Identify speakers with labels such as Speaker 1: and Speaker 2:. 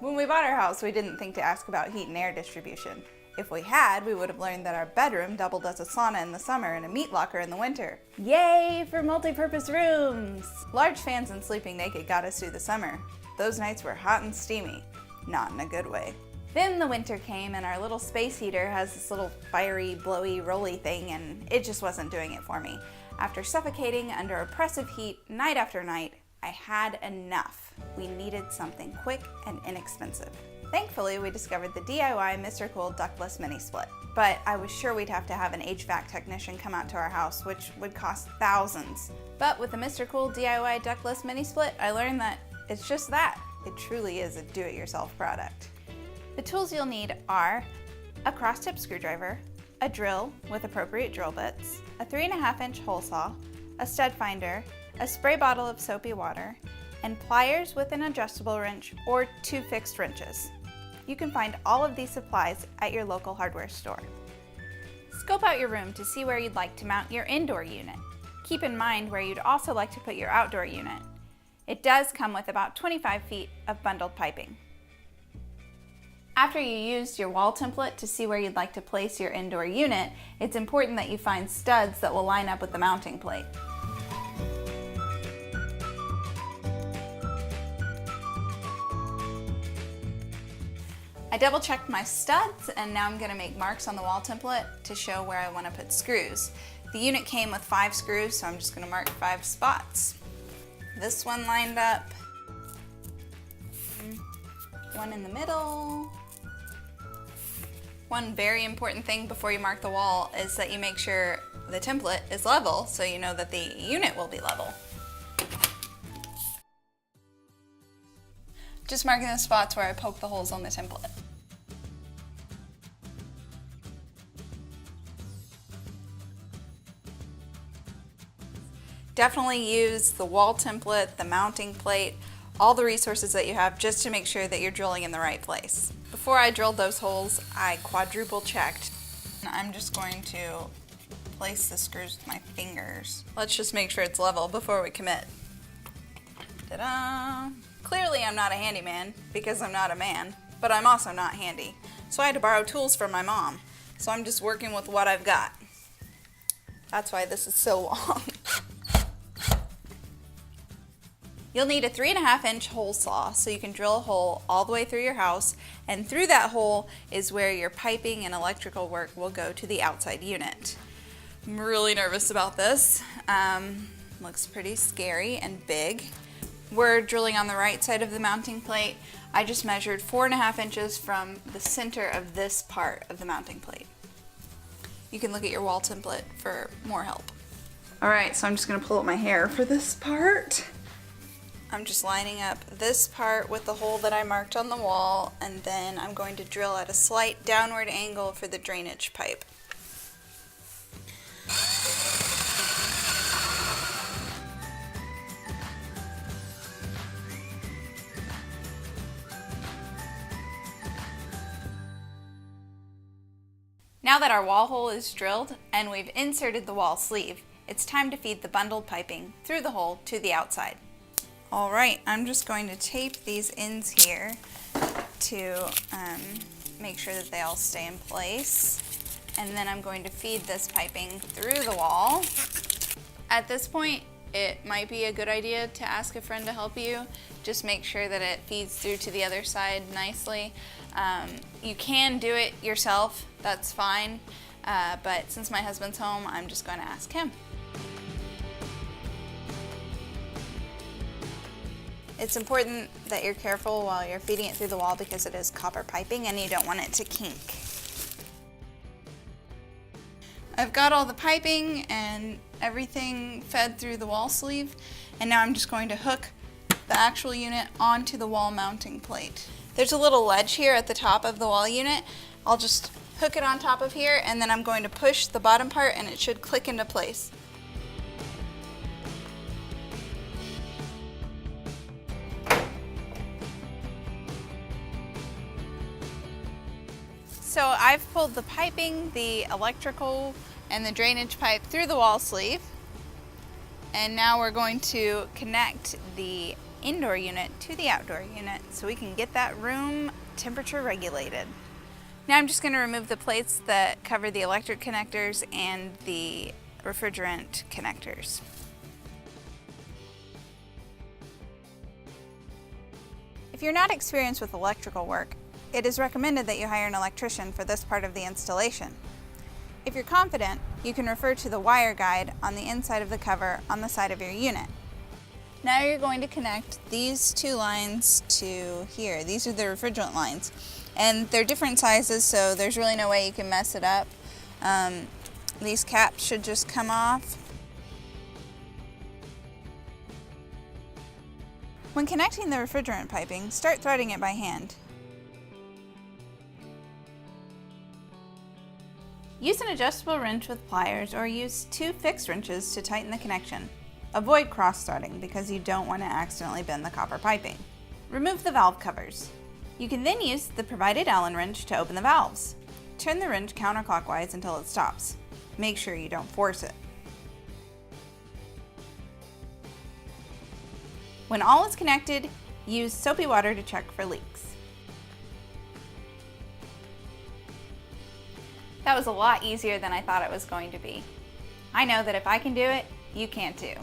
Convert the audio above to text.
Speaker 1: When we bought our house, we didn't think to ask about heat and air distribution. If we had, we would have learned that our bedroom doubled as a sauna in the summer and a meat locker in the winter. Yay for multi-purpose rooms! Large fans and sleeping naked got us through the summer. Those nights were hot and steamy, not in a good way. Then the winter came and our little space heater has this little fiery, blowy, rolly thing, and it just wasn't doing it for me. After suffocating under oppressive heat night after night, I had enough. We needed something quick and inexpensive. Thankfully, we discovered the DIY MRCOOL Ductless mini split, but I was sure we'd have to have an HVAC technician come out to our house, which would cost thousands. But with the MRCOOL DIY Ductless mini split, I learned that it's just that. It truly is a do-it-yourself product. The tools you'll need are a cross-tip screwdriver, a drill with appropriate drill bits, a 3.5-inch hole saw, a stud finder, a spray bottle of soapy water, and pliers with an adjustable wrench or 2 fixed wrenches. You can find all of these supplies at your local hardware store. Scope out your room to see where you'd like to mount your indoor unit. Keep in mind where you'd also like to put your outdoor unit. It does come with about 25 feet of bundled piping. After you used your wall template to see where you'd like to place your indoor unit, it's important that you find studs that will line up with the mounting plate. I double checked my studs and now I'm going to make marks on the wall template to show where I want to put screws. The unit came with 5 screws, so I'm just going to mark 5 spots. This one lined up, one in the middle. One very important thing before you mark the wall is that you make sure the template is level so you know that the unit will be level. Just marking the spots where I poke the holes on the template. Definitely use the wall template, the mounting plate, all the resources that you have just to make sure that you're drilling in the right place. Before I drilled those holes, I quadruple checked. I'm just going to place the screws with my fingers. Let's just make sure it's level before we commit. Ta-da! Clearly I'm not a handyman because I'm not a man, but I'm also not handy. So I had to borrow tools from my mom. So I'm just working with what I've got. That's why this is so long. You'll need a 3.5-inch hole saw so you can drill a hole all the way through your house, and through that hole is where your piping and electrical work will go to the outside unit. I'm really nervous about this. Looks pretty scary and big. We're drilling on the right side of the mounting plate. I just measured 4.5 inches from the center of this part of the mounting plate. You can look at your wall template for more help. All right, so I'm just gonna pull up my hair for this part. I'm just lining up this part with the hole that I marked on the wall, and then I'm going to drill at a slight downward angle for the drainage pipe. Now that our wall hole is drilled and we've inserted the wall sleeve, it's time to feed the bundled piping through the hole to the outside. All right, I'm just going to tape these ends here to make sure that they all stay in place. And then I'm going to feed this piping through the wall. At this point, it might be a good idea to ask a friend to help you. Just make sure that it feeds through to the other side nicely. You can do it yourself, that's fine. But since my husband's home, I'm just going to ask him. It's important that you're careful while you're feeding it through the wall because it is copper piping and you don't want it to kink. I've got all the piping and everything fed through the wall sleeve, and now I'm just going to hook the actual unit onto the wall mounting plate. There's a little ledge here at the top of the wall unit. I'll just hook it on top of here, and then I'm going to push the bottom part and it should click into place. So I've pulled the piping, the electrical, and the drainage pipe through the wall sleeve. And now we're going to connect the indoor unit to the outdoor unit so we can get that room temperature regulated. Now I'm just going to remove the plates that cover the electric connectors and the refrigerant connectors. If you're not experienced with electrical work, it is recommended that you hire an electrician for this part of the installation. If you're confident, you can refer to the wire guide on the inside of the cover on the side of your unit. Now you're going to connect these two lines to here. These are the refrigerant lines, and they're different sizes, so there's really no way you can mess it up. These caps should just come off. When connecting the refrigerant piping, start threading it by hand. Use an adjustable wrench with pliers or use 2 fixed wrenches to tighten the connection. Avoid cross-threading because you don't want to accidentally bend the copper piping. Remove the valve covers. You can then use the provided Allen wrench to open the valves. Turn the wrench counterclockwise until it stops. Make sure you don't force it. When all is connected, use soapy water to check for leaks. That was a lot easier than I thought it was going to be. I know that if I can do it, you can too.